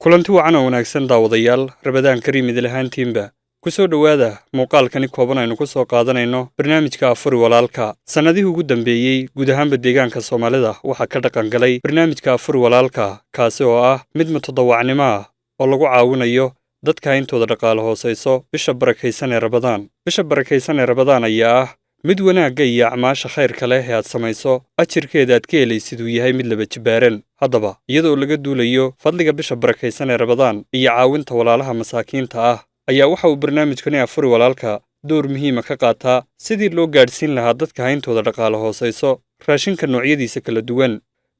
kulanti wacan oo wanaagsan daawadayaal rabadaan kariim idil ahaantiinba ku soo dhowaada muuqaalkani kooban aynu ku soo qaadanayno barnaamijka afuri walaalka sannadihii ugu dambeeyey guud ahaanba deegaanka soomaalida waxaa ka dhaqan galay barnaamijka afuri walaalka kaasi oo ah mid mutadawacnimo ah oo lagu caawinayo dadka intooda dhaqaale hoosayso bisha barakaysan ee rabadaan ayaa ah mid wanaagga iyo acmaasha khayrka leh ee aad samayso ajirkeeda aad ka helaysid uu yahay mid laba jibaaran haddaba iyadoo laga duulayo fadliga bisha barakaysan ee rabadaan iyo caawinta walaalaha masaakiinta ah ayaa waxa uu barnaamijkani afuri walaalka door muhiima ka qaataa sidii loo gaadhsiin lahaa dadka hayntooda dhaqaale hoosayso raashinka noocyadiisa kala duwan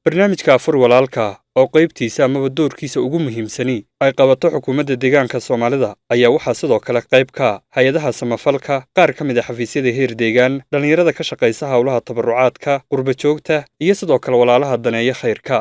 barnaamijka afuri walaalka oo qaybtiisa amaba doorkiisa ugu muhiimsani ay qabato xukuumadda deegaanka soomaalida ayaa waxaa sidoo kale qayb ka hay-adaha samafalka qaar ka mid a xafiisyada heer deegaan dhallinyarada ka shaqaysa howlaha tabarucaadka qurba joogta iyo sidoo kale walaalaha daneeya khayrka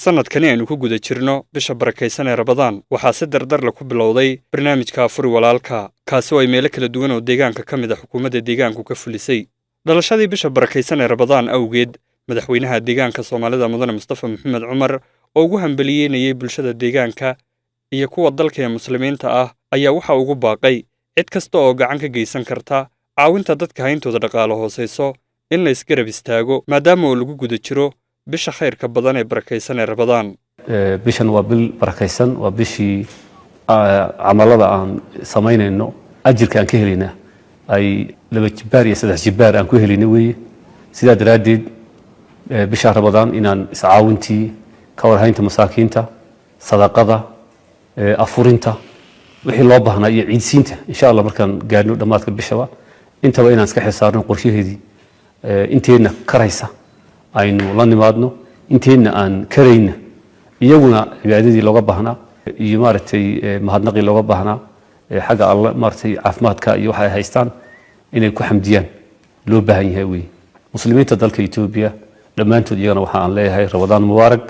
sannadkani aynu ku guda jirno bisha barakaysan ee rabadaan waxaa si dardarle ku bilowday barnaamijka afuri walaalka kaasi oo ay meelo kala duwan oo deegaanka ka mid a xukuumadda deegaanku ka fulisay dhalashadii bisha barakaysan ee rabadaan awgeed madaxweynaha deegaanka soomaalida mudane mustafa maxamed cumar oo ugu hambaliyeynayay bulshada deegaanka iyo kuwa dalka ee muslimiinta ah ayaa waxa ugu baaqay cid kasta oo gacan ka geysan karta caawinta dadka hayntooda dhaqaale hoosayso in la isgarab istaago maadaama oo lagu guda jiro bisha khayrka badan ee barakaysan ee rabadaan bishan waa bil barakaysan waa bishii camalada aan samaynayno ajirka aan ka helayna ay laba jibaar iyo saddex jibaar aan ku helayna weeye sidaa daraaddeed bisha rabadaan inaan iscaawintii ka warhaynta masaakiinta sadaqada afurinta wixii loo baahnaa iyo ciidsiinta insha allah markaan gaadhno dhammaadka bishaba intaba inaan iska xisaarno qorshaheedii inteedna karaysa aynu la nimaadno inteedna aan karayna iyaguna cibaadadii looga baahnaa iyo maaragtay mahadnaqii looga baahnaa xagga alle maaragtay caafimaadka iyo waxa ay haystaan inay ku xamdiyaan loo baahan yahay weeye muslimiinta dalka Itoobiya dhammaantood iyagana waxa aan leeyahay rabadaan mubaarak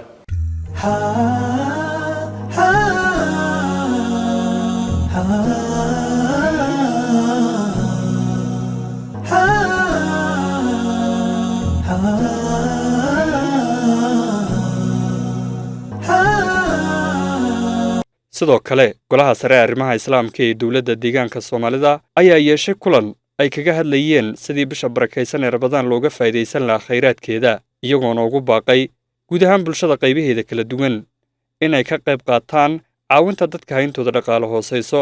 sidoo kale golaha sare ee arrimaha islaamka ee dowladda deegaanka soomaalida ayaa yeeshay kulan ay kaga hadlayeen sidii bisha barakaysan ee rabadaan looga faa'idaysan lahaa khayraadkeeda iyagoona ugu baaqay guud ahaan bulshada qaybaheeda kala duwan inay ka qayb qaataan caawinta dadka hayntooda dhaqaale hoosayso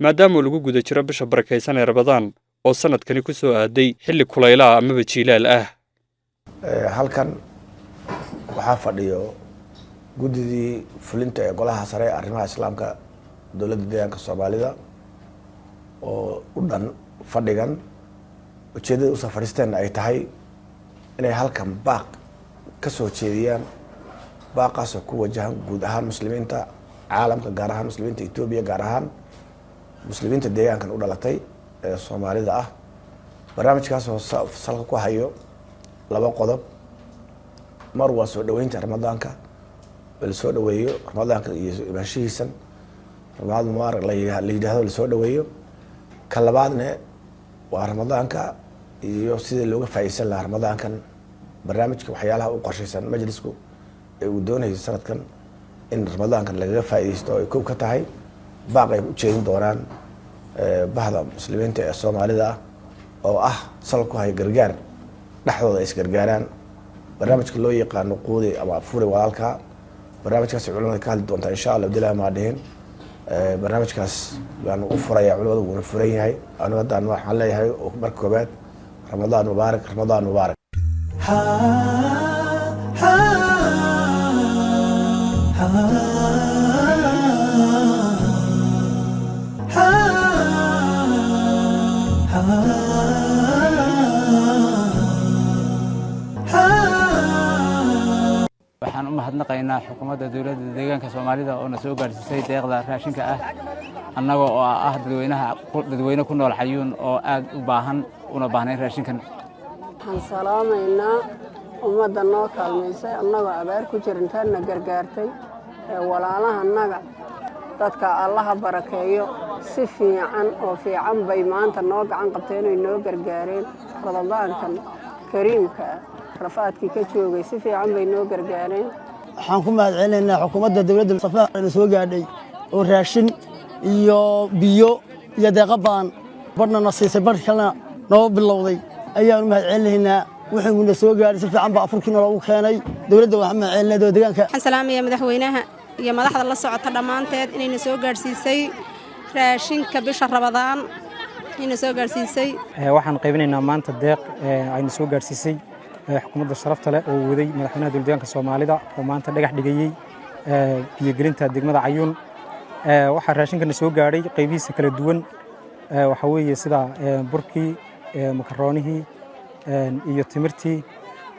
maadaama lagu guda jiro bisha barakaysan ee rabadaan oo sannadkani ku soo aaday xilli kulaylaha amaba jiilaal ah halkan waxaa fadhiyo guddidii fulinta ee golaha sare ee arrimaha islaamka dowladda deegaanka soomaalida oo u dhan fadhigan ujeeddada usoo fadhiisteen ay tahay inay halkan baaq ka soo jeediyaan baaqaasoo ku wajahan guud ahaan muslimiinta caalamka gaar ahaan muslimiinta Itoobiya gaar ahaan muslimiinta deegaankan u dhalatay ee soomaalida ah barnaamijkaasoo salka ku hayo laba qodob mar waa soo dhaweynta ramadaanka la soo dhaweeyo ramadaanka iyo ibaanshihiisan ramadaan mubaarak la yidhaahdo la soo dhaweeyo ka labaadna waa ramadaanka iyo sidii looga faa'iideysan lahaa ramadaankan barnaamijka waxyaalaha u qorshaysan majlisku ee uu doonayo sanadkan in ramadaankan lagaga faa'iideysto ay kow ka tahay baaq ay u jeedin doonaan bahda muslimiinta ee soomaalida ah oo ah sal ku hay gargaar dhexdooda ay isgargaaraan barnaamijka loo yaqaano quudi ama afuri walaalka barnaamijkaas culimada ka hadli doontaa insha allah abdillahi maadhihin barnaamijkaas baan u furaya culimadu wuuna furan yahay anu haddaan waxaan leeyahay oo marka koobaad ramadaan mubaarak ramadaan mubaarak mahadcelinaynaa xukuumadda dowladda deegaanka Soomaalida oo na soo gaarsiisay deeqda raashinka ah annaga oo ah dadweyne ku nool Xayuun oo aad u baahan una baahnay raashinkan. waxaan salaamaynaa ummadda noo kaalmaysay annagoo abaar ku jirintaana gargaartay walaalaha naga dadka allaha barakeeyo si fiican bay maanta noo gacan qabteen oo noo gargaareen Ramadaankan kariimka rafaadkii ka joogay si fiican bay noo gargaareen. waxaan ku mahadcelinaynaa xukuumadda dowladda Soomaaliya soo gaadhay oo raashin iyo biyo iyo deeq baan badna nasiisay bar kalena noo bilowday ayaan u mahadcelinaynaa wuxuu soo gaadhay si fiican baa afurkiina loogu keenay dowladda waxaan mahadcelinaynaa deegaanka. waxaan salaamayaa madaxweynaha iyo madaxda la socota dhammaanteed inayna soo gaarsiisay raashinka bisha Ramadaan inayna soo gaarsiisay. waxaan qaybinaynaa maanta deeq ayna soo gaarsiisay xukuumadda sharafta leh oo waday madaxweynaha dowladda deegaanka Soomaalida oo maanta dhagax dhigayay biyo gelinta degmada Xayuun. waxaa raashinkan soo gaadhay qaybihiisa kala duwan waxa weeye sida burkii makaroonihii iyo timirtii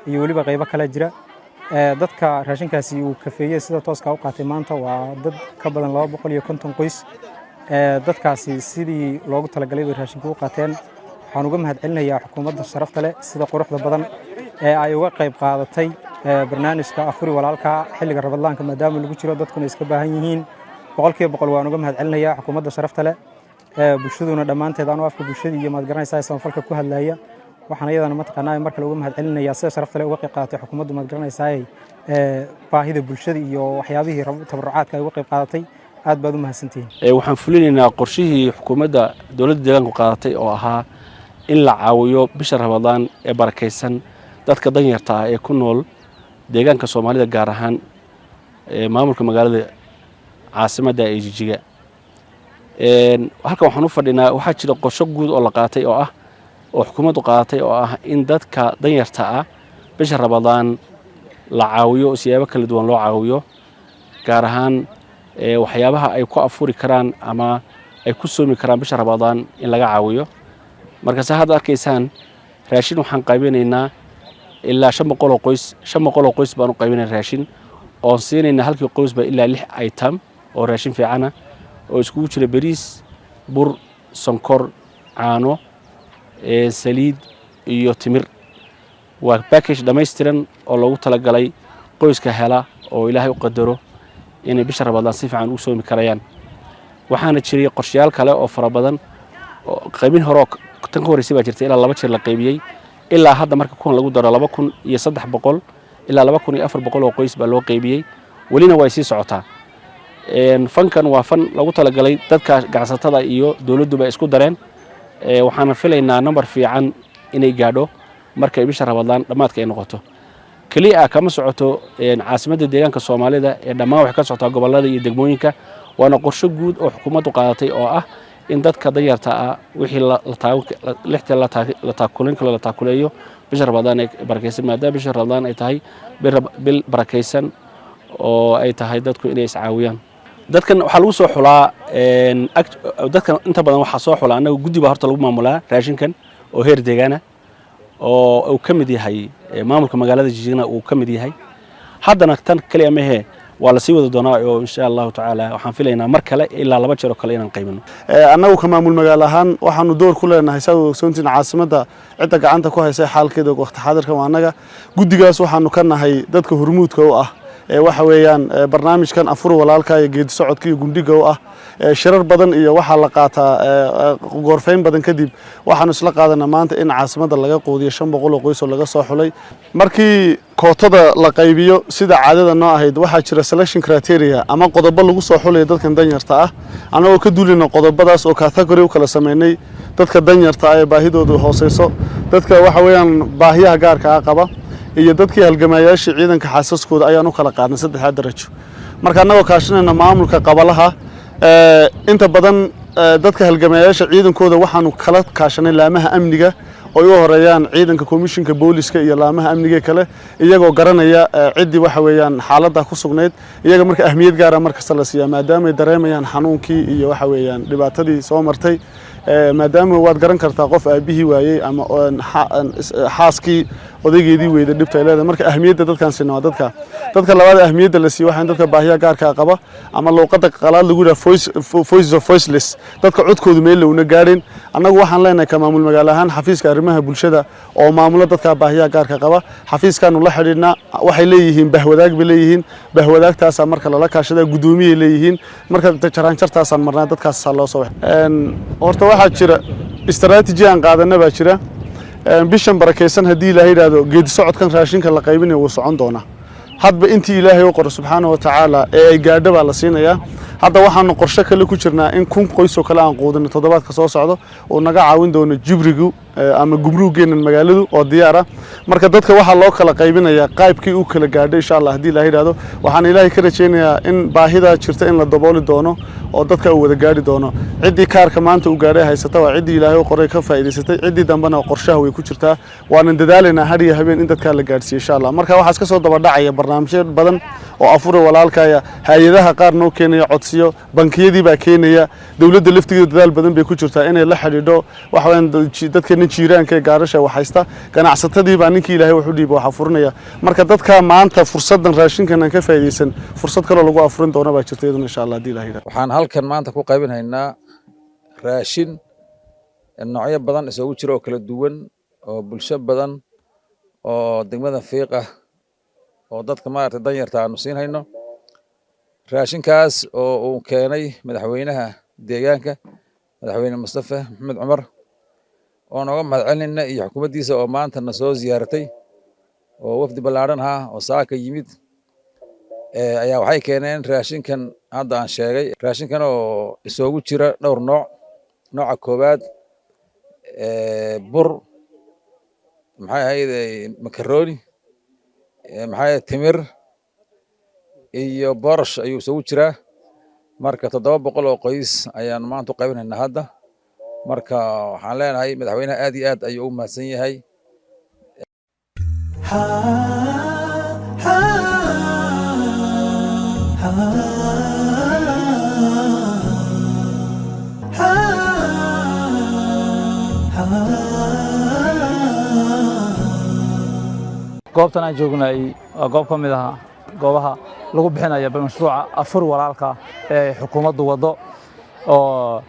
iyo waliba qaybo kale jira. dadka raashinkaasi uu kafeeyay sida tooska u qaatay maanta waa dad ka badan 250 qoys. dadkaasi sidii loogu talagalay bay raashinka u qaateen. waxaan uga mahadcelinayaa xukuumadda sharafta leh sida quruxda badan ee ay uga qayb qaadatay barnaamijka afuri walaalka xilliga Ramadaanka maadaama lagu jiro dadkuna iska baahan yihiin. boqolkiiba boqol waan uga mahadcelinayaa xukuumadda sharafta leh bulshaduna dhammaanteed aan afka bulshada iyo maad garanaysaa samafalka ku hadlaya. waxaan iyadana mataqaanaa marka uga mahadcelinayaa sida sharafta leh uga qayb qaadatay xukuumaddu maad garanaysaa baahida bulshada iyo waxyaabihii tabarucaadka ay uga qayb qaadatay. aad baad u mahadsantihiin. waxaan fulinaynaa qorshihii xukuumadda dowladda deegaanku qaadatay oo ahaa in la caawiyo bisha Ramadaan ee barakeysan dadka danyarta ah ee ku nool deegaanka Soomaalida gaar ahaan maamulka magaalada caasimadda ee Jigjiga. halkan waxaan u fadhinaa waxaa jira qorshe guud oo la qaatay oo xukuumaddu qaadatay oo ah in dadka danyarta ah bisha Ramadaan la caawiyo siyaabo kala duwan loo caawiyo gaar ahaan waxyaabaha ay ku afuri karaan ama ay ku soomi karaan bisha Ramadaan in laga caawiyo. marka hadda arkaysaan raashin waxaan qaybinaynaa ilaa 500 qoys 500 qoys baan u qaybinaynaa raashin oo siinayna halkii qoysba ilaa 6 item oo raashin fiican ah oo isku jira bariis bur sonkor caano saliid iyo timir. waa package dhameystiran oo loogu talagalay qoyska hela oo Ilaahay u qadaro inay bisha Ramadaan si fiican u soomi karayaan. waxaana jiray qorshayaal kale oo fara badan oo qaybin hore tan ka horeysay baa jirtay ilaa 2 jeer la qaybiyay ilaa hadda marka kun lagu daro 2300 ilaa 2400 oo qoys baa loo qaybiyay walina way sii socotaa. fankan waa fan lagu talagalay dadka ganacsatada iyo dawladduba isku dareen. waxaan filaynaa number fiican inay gaadho marka bisha Ramadaan dhamaadka ay noqoto. kaliya kama socoto caasimadda deegaanka Soomaalida ee dhammaan wax ka socota gobolada iyo degmooyinka. waana qorshe guud oo xukuumaddu qaadatay oo ah in dadka danyarta ah wixii la taakuleeyo bisha Ramadaan ay barakeysan maadaama bisha Ramadaan ay tahay bil barakeysan oo ay tahay dadku inay iscaawiyaan. dadkan waxa lagu soo xulaa dadkan inta badan waxa soo xulaa anaga guddiba horta lagu maamulaa raashinkan oo heer deegaana oo uu ka mid yahay maamulka magaalada Jigjiga uu ka mid yahay. haddana tan kaliya ma ahe waa la sii wada doonaa oo insha Allah taala waxaan filaynaa mar kale ilaa 2 jeer oo kale inaan qaybino. annagu ka maamul magaalo ahaan waxaanu door ku leenahay sida ogsoontiin caasimadda cidda gacanta ku haysa xaalkeeda waqti xaadirka waa annaga guddigaas waxaanu ka nahay dadka hormuudka u ah waxa weeyaan barnaamijkan afur walaalka iyo geedi socodka iyo gundhiga u ah shirar badan iyo waxa la qaataa goorfeyn badan kadib waxaanu isla qaadanaa maanta in caasimadda laga qoodiyo 500 oo qoys oo laga soo xulay. markii kootada la qaybiyo sida caadada noo ahayd waxaa jira selection criteria ama qodobo lagu soo xulay dadkan danyarta ah anagoo ka duulina qodobadaas oo category u kala sameynay dadka danyarta ah ee baahidoodu hooseyso dadka waxa weeyaan baahiyaha gaarka ah qaba iyo dadkii halgamayaasha ciidanka xaasaskooda ayaan u kala qaadnay 3 darajo. marka anagoo kaashanayna maamulka qabalaha inta badan dadka halgamayaasha ciidankooda waxaanu kala kaashanay laamaha amniga oo u horeeyaan ciidanka komishinka booliska iyo laamaha amniga kale iyagoo garanaya cidii waxa weeyaan xaaladda ku sugnayd iyaga marka ahmiyad gaar ah marka la siiyo maadaama ay dareemayaan xanuunkii iyo waxa weeyaan dhibaatadii soo martay maadaama waad garan kartaa qof aabihii waayey ama xaaskii odaygeedii weyda dhibta ay leedahay marka ahmiyadda dadkan sinna waa dadka labaad ahmiyadda la siiyo waxaan dadka baahiya gaarka qaba ama luqadda qalaad lagu yiraahdo voice of voiceless dadka codkoodu meel lowna gaareen annagu waxaan leenahay ka maamul magaalo ahaan xafiiska arrimaha bulshada oo maamulo dadka baahiya gaarka qaba xafiiskaanu la xidhiidhnaa waxay leeyihiin bahwadaag bay leeyihiin bahwadaagtaas marka lala kaashada gudoomiyay leeyihiin marka jaraanjartaasaan marnaa dadkaas loo soo horta waxaa jira istaraatiiji aan qaadanay baa jira bishan barakeysan haddii ilaahay yiraahdo geedi socodkan raashinka la qaybinayo wuu socon doonaa hadba intii ilaahay u qoro subxaanahu wa tacaala ee ay gaadho baa la siinayaa hadda waxaanu qorshe kale ku jirnaa in 1000 qoys oo kale aan quudino toddobaadka soo socdo oo naga caawin doono jibrigu ama gumruugeenna magaaladu oo diyaar ah marka dadka waxa loo kala qaybinayaa qaybkii uu kala gaadhay insha Allah haddii ilaahay yiraahdo waxaan ilaahay ka rajaynayaa in baahida jirta in la dabooli doono oo dadka uu wada gaari doono cidii kaarka maanta uu gaadhay haysata waa cidii ilaahay u qoray ka faa'iideysatay cidii dambana qorshaha way ku jirtaa waana dadaalina har iyo habeen in dadka la gaarsiiyo insha Allah marka waxaas ka soo daba dhacaya barnaamijyo badan oo afur walaalkaya hay'adaha qaar noo keenaya codsiyo bankiyadii baa keenaya dawladda laftigeeda dadaal badan bay ku jirtaa inay la xidhiidho wax weyn dadka jiiraanka ee gaarasha wax haysta ganacsatadii baa ninkii ilaahay wuxuu dhiibay waxa furinaya marka dadka maanta fursadan raashinkan ka faa'iideysan fursad kale lagu afurin doono baa jirta iyaduna insha Allah hadii ilaahay waxaan halkan maanta ku qaybinaynaa raashin noocyo badan isugu jira oo kala duwan oo bulsho badan oo degmada fiiq ah oo dadka maartay danyarta aanu siin hayno raashinkaas oo uu keenay madaxweynaha deegaanka madaxweyne Mustafa Maxamed Cumar oo nooga mahadcelinayna iyo xukuumaddiisa oo maanta na soo ziyaaratay oo wafdi ballaaran ah oo saaka yimid ayaa waxay keeneen raashinkan hadda aan sheegay raashinkan oo isugu jira dhowr nooca koobaad bur maxay ahayd makaroni maxay timir iyo boorash ayuu isugu jiraa marka 700 oo qoys ayaan maanta u qaybinaynaa hadda marka waxaan leenahay madaxweynaha aad iyo aad ayuu u mahadsan yahay goobtan aan joognay waa goob ka mid ah goobaha lagu bixinayo mashruuca afur walaalka ee xukuumaddu wado oo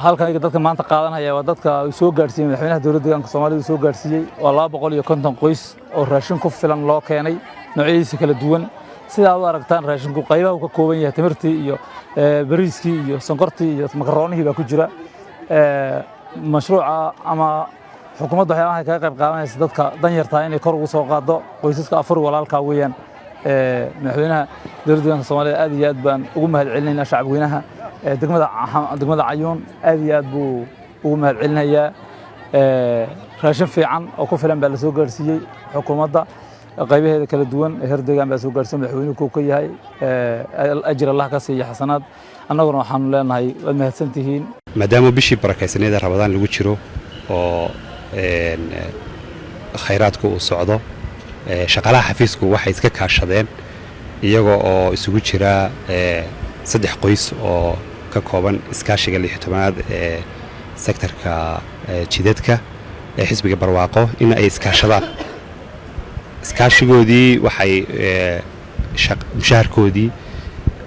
halkan dadka maanta qaadanaya waa dadka soo gaarsiiyay madaxweynaha dowladda deegaanka Soomaaliya soo gaarsiiyay waa 250 qoys oo raashin ku filan loo keenay noocyadiisa kala duwan sida aad aragtaan raashinku qaybaha uu ka kooban yahay timirtii iyo bariiskii iyo sonkortii iyo makaroonihii baa ku jira mashruuca ama xukuumaddu waxay ka qayb qaadanaysaa dadka danyarta inay kor ugu soo qaado qoysaska afur walaalka weeyaan madaxweynaha dowladda deegaanka Soomaaliya aad iyo aad baan ugu mahadcelinaynaa shacabweynaha degmada Cayuun aad iyo aad buu ugu mahadcelinayaa raashin fiican oo ku filan baa la soo gaarsiiyay xukuumadda qaybaheeda kala duwan heer deegaan baa soo gaarsiiyay madaxweynuhu ku yahay ajir Allah ka siiyo xasanaad annaguna waxaan leenahay waad mahadsantihiin maadaama bishii barakeysaneeda Ramadaan lagu jiro oo khayraadku uu socdo shaqaalaha xafiisku waxay iska kaashadeen iyaga oo isugu jira 3 qoys oo ka kooban iskaashiga 16aad ee sektorka jidadka ee xisbiga barwaaqo in ay iskaashadaan iskaashigoodii waxay mushaharkoodii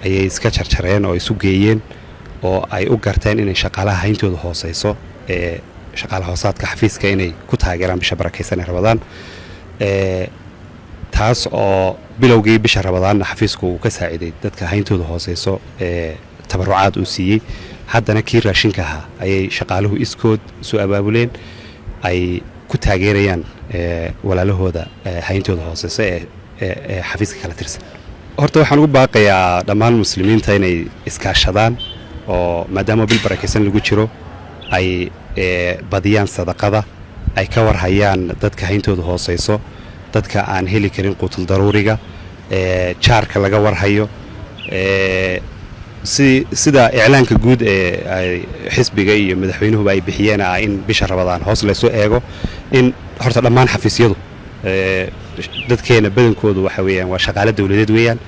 ayay iska jarjareen oo isu geeyeen oo ay u garteen inay shaqaalaha hayntooda hooseyso ee shaqaalaha hoosaadka xafiiska inay ku taageeraan bisha barakeysan ee Ramadaan taas oo bilowgii bisha Ramadaan xafiisku uu ka saaciday dadka hayntooda hooseyso ee tabarucaad uu siiyay haddana kii raashinka ahaa ayay shaqaaluhu iskood soo abaabuleen ay ku taageerayaan walaalahooda hayntooda hooseyso ee xafiiska kala tirsan horta waxaan ugu baaqayaa dhammaan muslimiinta inay iskaashadaan oo maadaama bil barakeysan lagu jiro ay badiyaan sadaqada ay ka warhayaan dadka hayntooda hooseyso dadka aan heli karin qutul daruuriga jaarka laga warhayo sida iclaanka guud ee xisbiga iyo madaxweynuhu ay bixiyeen in bisha Ramadaan hoos la soo eego in horta dhammaan xafiisyadu dadkeena badankoodu waxa weeyaan waa shaqaale dawladeed weeyaan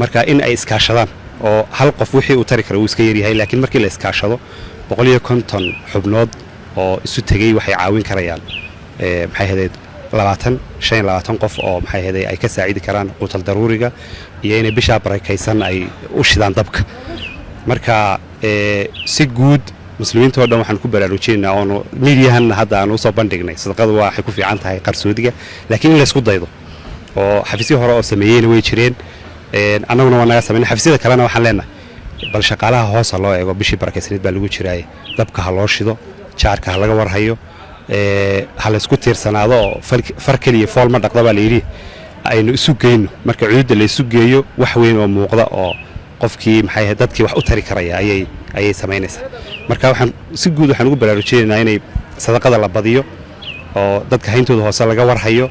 marka in ay iskaashadaan oo hal qof wixii uu tari karo uu iska yar yahay laakiin markii la iskaashado 150 xubnood oo isu tegay waxay caawin karayaan maxay ahayd 25 qof oo maxay ahayd ay ka saacidi karaan quutal daruuriga iyo inay bisha barakaysan ay u shidaan dabka marka si guud muslimiinta oo dhan waxaan ku baraarujinaynaa oo miidiyahan hadda aan u soo bandhignay sadaqadu waxay ku fiican tahay qarsoodiga laakiin in la isku daydo oo xafiisyo hore oo sameeyeen way jireen annaguna waa naga sameeyay xafiisyada kalena waxaan leenahay bal shaqaalaha hoos loo eego bishii barakaysaneed baa lagu jiray dabka ha loo shido jaarka ha laga warhayo ha la isku tiirsanaado oo far kaliya fool ma dhaqda baa la yidhi aynu isu geyno marka cududa la isu geeyo wax weyn oo muuqda oo qofkii maxay ahayd dadkii wax u tari karaya ayay samaynaysaa marka waxaan si guud waxaan ugu baraarujinaynaa inay sadaqada la badiyo oo dadka hayntooda hoose laga warhayo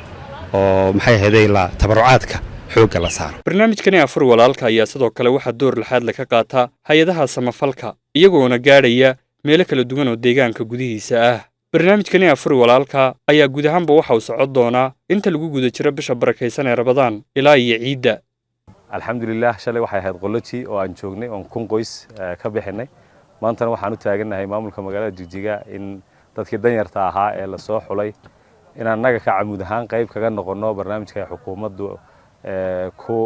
oo maxay ahayd la tabarucaadka xoogga la saaro barnaamijkani afur walaalka ayaa sidoo kale waxaa door laxaad la ka qaataa hay-adaha samafalka iyagoona gaadhaya meelo kala duwan oo deegaanka gudihiisa ah barnaamijkani afur walaalka ayaa guud ahaanba waxa uu socon doonaa inta lagu guda jiro bisha barakaysan ee Ramadaan ilaa iyo ciidda alxamdulillaah shalay waxay ahayd qoloji oo aan joognay oo kun qoys ka bixinay maantana waxaan u taaganahay maamulka magaalada Jigjiga in dadkii danyarta ahaa ee la soo xulay in annaga ka camud ahaan qayb kaga noqono barnaamijka xukuumaddu ku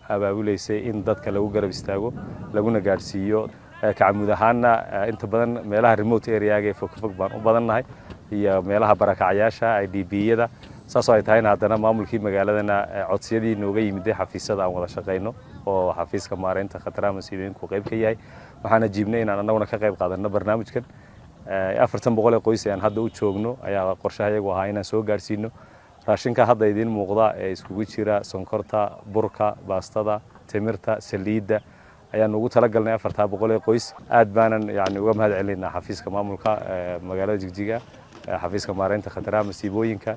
abaabuleysay in dadka lagu garab istaago laguna gaarsiiyo ka camud ahaanna inta badan meelaha remote area-ga fog baan u badannahay iyo meelaha barakacayaasha IDP-yada saasoo ay tahayna haddana maamulkii magaaladana codsiyadii nooga yimid xafiisyada aan wada shaqeyno oo xafiiska maareynta khataraha masiibooyinku qayb ka yahay waxaana jiibnay in aan annaguna ka qayb qaadano barnaamijkan 400 qoys aan hadda u joogno ayaa qorshahayagu ahaa inaan soo gaarsiino raashinka hadda idin muuqda ee iskugu jira sonkorta burka baastada timirta saliidda ayaan ugu talagalnay 400 qoys aad baanan yani uga mahad celinaa xafiiska maamulka magaalada Jigjiga xafiiska maareynta khataraha masiibooyinka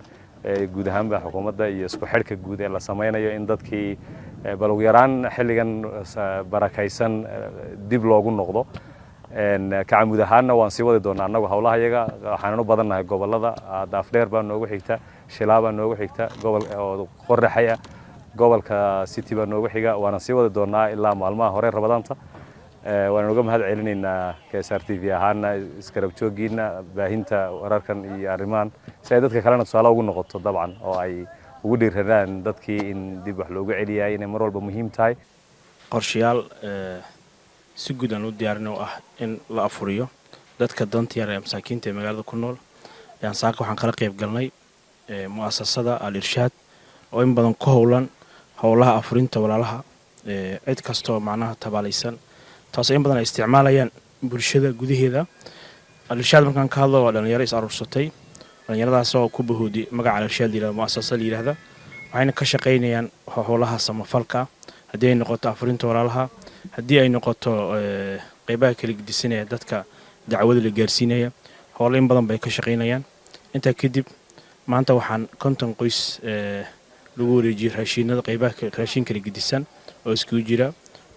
guud ahaanba xukuumadda iyo isku xidhka guud ee la samaynayo in dadkii bal ugu yaraan xilligan barakaysan dib loogu noqdo ka camud ahaanna waan sii wadi doonaa annagu hawlahayaga waxaan u badannahay gobolada daafdheer baa noogu xigta Shilaa baa noogu xigta gobol Qorraxay gobolka City baa noogu xiga waana sii wadi doonaa ilaa maalmaha hore Ramadaanta waan uga mahad celinaynaa KSR TV ahaana iskarab joogiina baahinta wararkan iyo arrimaan si ay dadka kalena tusaale ugu noqoto dabcan oo ay ugu dhiirradaan dadkii in dib wax loogu celiyay inay mar walba muhiim tahay qorshayaal si guud aan u diyaarino ah in la afuriyo dadka danta yar ee masaakiinta ee magaalada ku nool ayaan saaka waxaan kala qayb galnay mu'asasada Al-Irshaad oo in badan ku howlan howlaha afurinta walaalaha cid kastoo macnaha tabaalaysan taas in badan ay isticmaalayaan bulshada gudaheeda Al-Irshaad markaan ka hadlo waa dhalinyaro is aruursatay dhalinyaradaas oo ku bahoodi magaca Al-Irshaad yiraahdo mu'asasada la yiraahdo waxayna ka shaqeynayaan howlaha samafalka haddii ay noqoto afurinta walaalaha haddii ay noqoto qaybaha kala gedisanaya dadka dacwada la gaarsiinaya howlo in badan bay ka shaqeynayaan inta kadib maanta waxaan 50 qoys lagu wareejiyay raashinada qaybaha raashin kala gedisan oo isku jira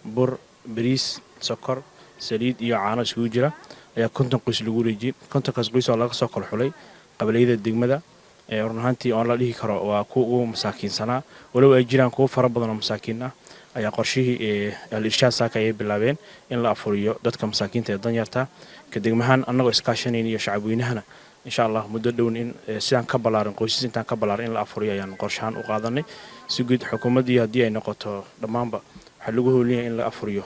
bur bariis sokor saliid iyo caano isku jira ayaa 50 qoys lagu wareejiyay 50 qoys oo laga soo kala xulay qabaleyda degmada run ahaantii oo la dhihi karo waa kuwa masaakiinsanaa walow ay jiraan kuwa fara badan oo masaakiin ah ayaa qorshihii Al-Irshaad saaka ay bilaabeen in la afuriyo dadka masaakiinta ee danyarta ka degmahan annagoo iskaashanayna iyo shacabweynahana insha Allah muddo dhown in sidaan ka balaaran qoysas intaan ka balaaran in la afuriyo ayaan qorshahan u qaadanay si guud xukuumadii haddii ay noqoto dhammaanba waxa lagu howliyay in la afuriyo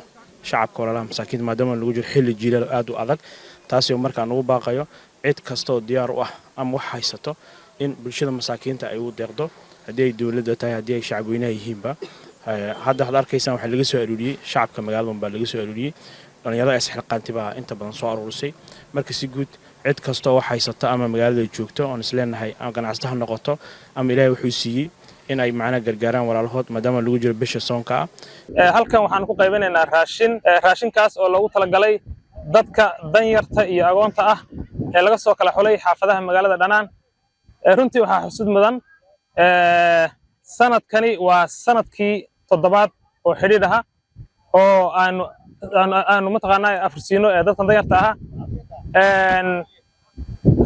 shacabka walaalaha masaakiinta maadaama lagu jiro xilli jiilal aad u adag taasi oo markaan ugu baaqayo cid kasta oo diyaar u ah ama wax haysato in bulshada masaakiinta ay u deeqdo haddii ay dawladda tahay haddii ay shacabweynaha yihiinba hadda waxaad arkaysaan waxaa laga soo aruuriyey shacabka magaalada baa laga soo aruuriyey dhalinyarada isxilqaanti baa inta badan soo aruurisay marka si guud cid kasta oo wax haysata ama magaalada joogto oon isleenahay ama ganacsato ha noqoto ama ilaahay wuxuu siiyey in ay macna gargaaraan walaalahood maadaama lagu jiro bisha soonka halkan waxaan ku qaybinaynaa raashinkaas oo loogu talagalay dadka danyarta iyo agoonta ah ee laga soo kala xulay xaafadaha magaalada Dhanaan runtii waxaa xusud mudan sanadkani waa sanadkii 7aad oo xiriir ah oo aanu mataqaanaa afursiino ee dadka danyarta ah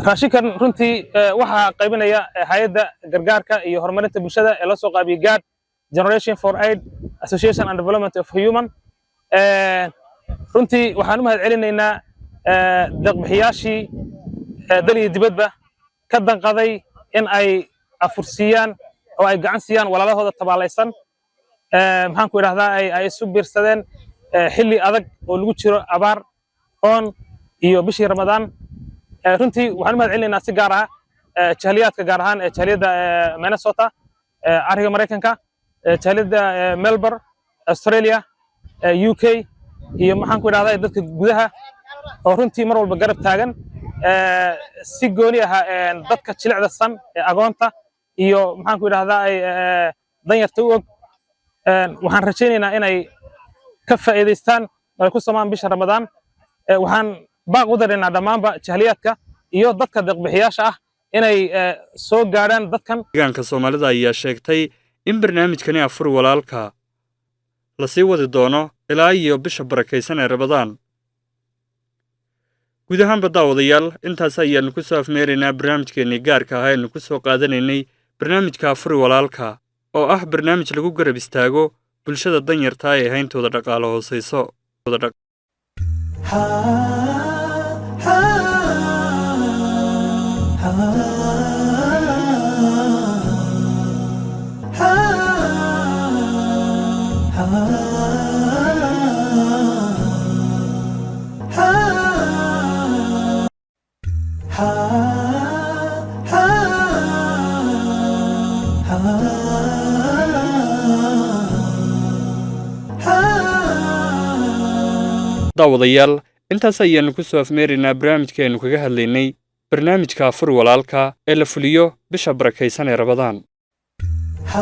raashinkan runtii waxaa qaybinaya hay'adda gargaarka iyo horumarinta bulshada ee la soo qaabiyay GAD Generation for Aid Association and Development of Human runtii waxaan u mahad celinaynaa deeq-bixiyaashii dal iyo dibadba ka danqaday in ay afursiyaan oo ay gacan siiyaan walaalahooda tabaalaysan maxaan ku idhahdaa ay isu biirsadeen xilli adag oo lagu jiro abaar oon iyo bishii ramadaan runtii waxaan u mahad celinaynaa si gaar ah jahliyaadka gaar ahaan jahliyadda Minnesota ariga Mareykanka jahliyadda Melbourne Australia UK iyo maxaan ku idhahdaa dadka gudaha oo runtii mar walba garab taagan si gooni ah dadka jilicda san ee agoonta iyo maxaan ku idhahdaa danyarta u og waxaan rajaynaynaa inay ka faa'iidaystaan oo ay ku samaan bisha ramadaan waxaan baaq u dareynaa dhammaanba jahliyaadka iyo dadka deeq-bixiyaasha ah inay soo gaadhaan dadkan. Deegaanka Soomaalida ayaa sheegtay in barnaamijkani afur walaalka la sii wadi doono ilaa iyo bisha barakaysan ee Ramadaan. guud ahaanba daawadayaal intaas ayaanu ku soo afmeeraynaa barnaamijkeennii gaarka ah aynu ku soo qaadanaynay barnaamijka afur walaalka oo ah barnaamij lagu garab istaago bulshada danyarta ee hayntooda dhaqaale hooseyso. daawadayaal intaas ayaanu ku soo afmeeraynaa barnaamijkeenu kaga hadlaynay barnaamijka afur walaalka ee la fuliyo bisha barakaysan ee Ramadaan. ha